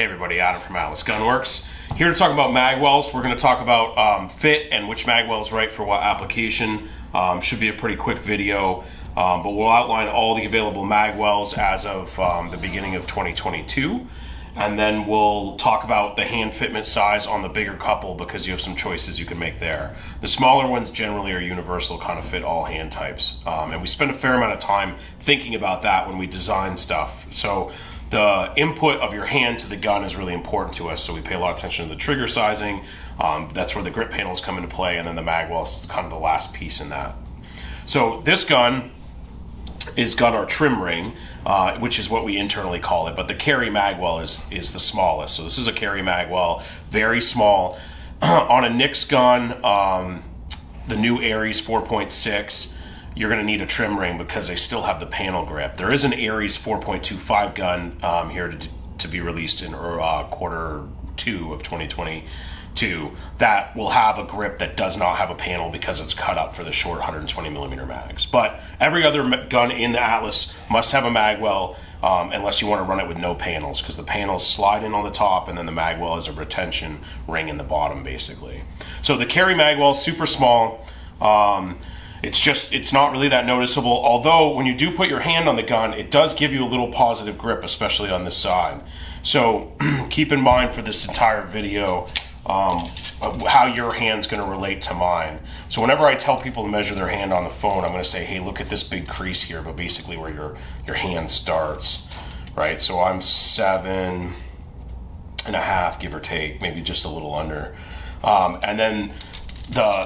Hey everybody, Adam from Atlas Gunworks. Here to talk about magwells. We're going to talk about fit and which magwell is right for what application. Should be a pretty quick video, but we'll outline all the available magwells as of the beginning of 2022. And then we'll talk about the hand fitment size on the bigger couple because you have some choices you can make there. The smaller ones generally are universal, kind of fit all hand types. And we spend a fair amount of time thinking about that when we design stuff. So the input of your hand to the gun is really important to us, so we pay a lot of attention to the trigger sizing. That's where the grip panels come into play, and then the magwell is kind of the last piece in that. So this gun is got our trim ring, which is what we internally call it, but the carry magwell is the smallest. So this is a carry magwell, very small. On a Nix gun, the new Aries 4.6, you're going to need a trim ring because they still have the panel grip. There is an Aries 4.25 gun here to be released in quarter 2 of 2022 that will have a grip that does not have a panel because it's cut up for the short 120 millimeter mags. But every other gun in the Atlas must have a magwell unless you want to run it with no panels, because the panels slide in on the top and then the magwell is a retention ring in the bottom basically. So the carry magwell, super small. It's not really that noticeable, although when you do put your hand on the gun, it does give you a little positive grip, especially on this side. So keep in mind for this entire video how your hand's going to relate to mine. So whenever I tell people to measure their hand on the phone, I'm going to say, hey, look at this big crease here, but basically where your hand starts, right? So I'm 7.5, give or take, maybe just a little under. And then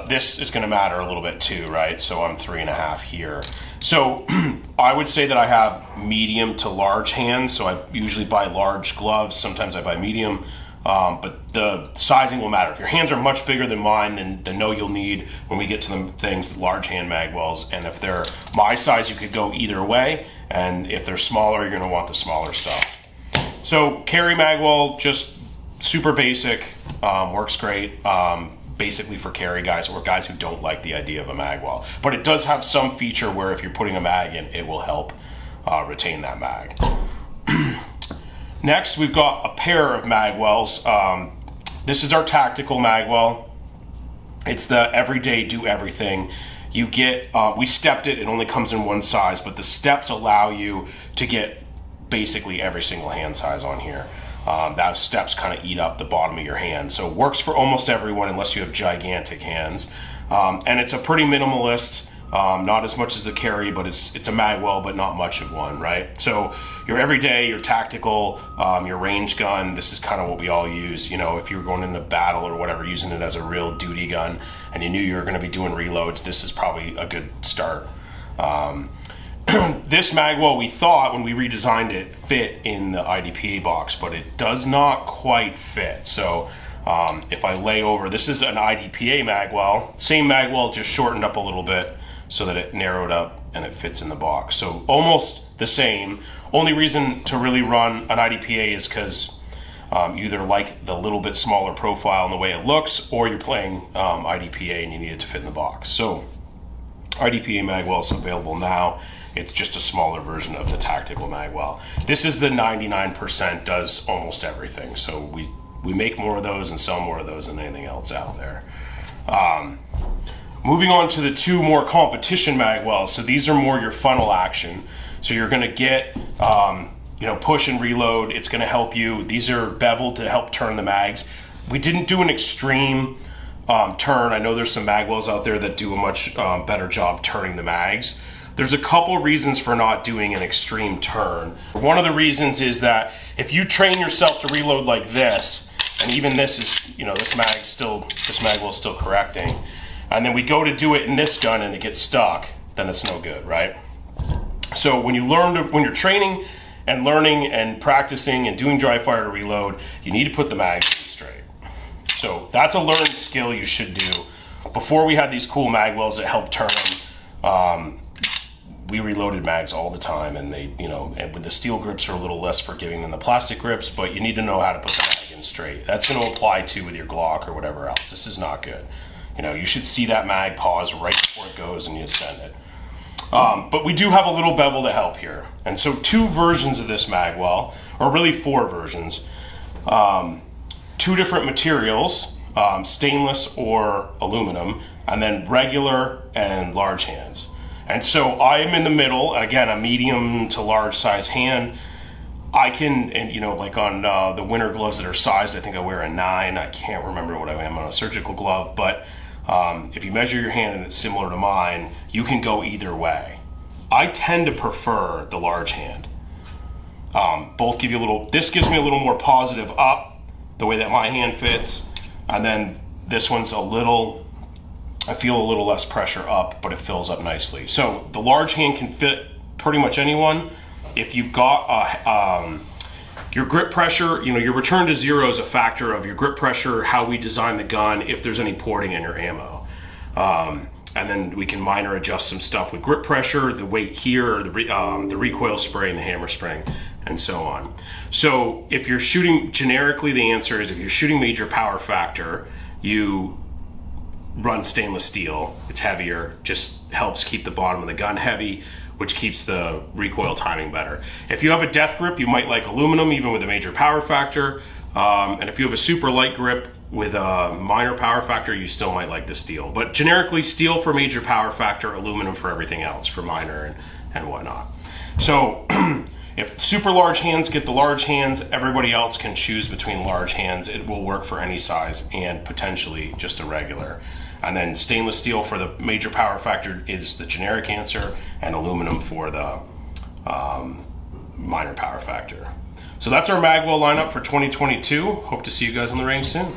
this is going to matter a little bit too, right? So I'm 3.5 here. So I would say that I have medium to large hands. So I usually buy large gloves. Sometimes I buy medium, but the sizing will matter. If your hands are much bigger than mine, then know you'll need, when we get to the things, large hand magwells. And if they're my size, you could go either way. And if they're smaller, you're going to want the smaller stuff. So carry magwell, just super basic, works great. Basically for carry guys or guys who don't like the idea of a magwell. But it does have some feature where if you're putting a mag in, it will help retain that mag. Next, we've got a pair of magwells. This is our tactical magwell. It's the everyday do everything. You get, we stepped it only comes in one size, but the steps allow you to get basically every single hand size on here. Those steps kind of eat up the bottom of your hand. So it works for almost everyone unless you have gigantic hands. And it's a pretty minimalist, not as much as the carry, but it's a magwell, but not much of one, right? So your everyday, your tactical, your range gun, this is kind of what we all use. You know, if you were going into battle or whatever, using it as a real duty gun and you knew you were going to be doing reloads, this is probably a good start. This magwell, we thought when we redesigned it, fit in the IDPA box, but it does not quite fit. So if I lay over, this is an IDPA magwell, same magwell, just shortened up a little bit so that it narrowed up and it fits in the box. So almost the same. Only reason to really run an IDPA is because you either like the little bit smaller profile and the way it looks, or you're playing IDPA and you need it to fit in the box. So IDPA magwell is available now. It's just a smaller version of the tactical magwell. This is the 99%, does almost everything. So we make more of those and sell more of those than anything else out there. Moving on to the two more competition magwells. So these are more your funnel action. So you're gonna get push and reload. It's gonna help you. These are beveled to help turn the mags. We didn't do an extreme turn. I know there's some magwells out there that do a much better job turning the mags. There's a couple reasons for not doing an extreme turn. One of the reasons is that if you train yourself to reload like this, and even this is, this magwell is still correcting, and then we go to do it in this gun and it gets stuck, then it's no good, right? So when you're training and learning and practicing and doing dry fire to reload, you need to put the mags straight. So that's a learned skill you should do. Before we had these cool magwells that helped turn them, we reloaded mags all the time, and they, and with the steel grips are a little less forgiving than the plastic grips, but you need to know how to put the mag in straight. That's going to apply to with your Glock or whatever else. This is not good. You should see that mag pause right before it goes and you send it. But we do have a little bevel to help here. And so two versions of this magwell, or really four versions. 2 different materials, stainless or aluminum, and then regular and large hands. And so I'm in the middle, again, a medium to large size hand. I can, and you know, like on the winter gloves that are sized, I think I wear a 9. I can't remember what I am on a surgical glove, but if you measure your hand and it's similar to mine, you can go either way. I tend to prefer the large hand. Both give you a little, this gives me a little more positive up, the way that my hand fits, and then this one's a little, I feel a little less pressure up, but it fills up nicely. So the large hand can fit pretty much anyone. If you've got your grip pressure, you know, your return to zero is a factor of your grip pressure, how we design the gun, if there's any porting in your ammo. And then we can minor adjust some stuff with grip pressure, the weight here, the recoil spring, the hammer spring, and so on. So if you're shooting generically, the answer is if you're shooting major power factor, you run stainless steel. It's heavier, just helps keep the bottom of the gun heavy, which keeps the recoil timing better. If you have a death grip, you might like aluminum, even with a major power factor. And if you have a super light grip with a minor power factor, you still might like the steel. But generically, steel for major power factor, aluminum for everything else, for minor and whatnot. So if super large hands get the large hands, everybody else can choose between large hands. It will work for any size and potentially just a regular. And then stainless steel for the major power factor is the generic answer, and aluminum for the minor power factor. So that's our Magwell lineup for 2022. Hope to see you guys on the range soon.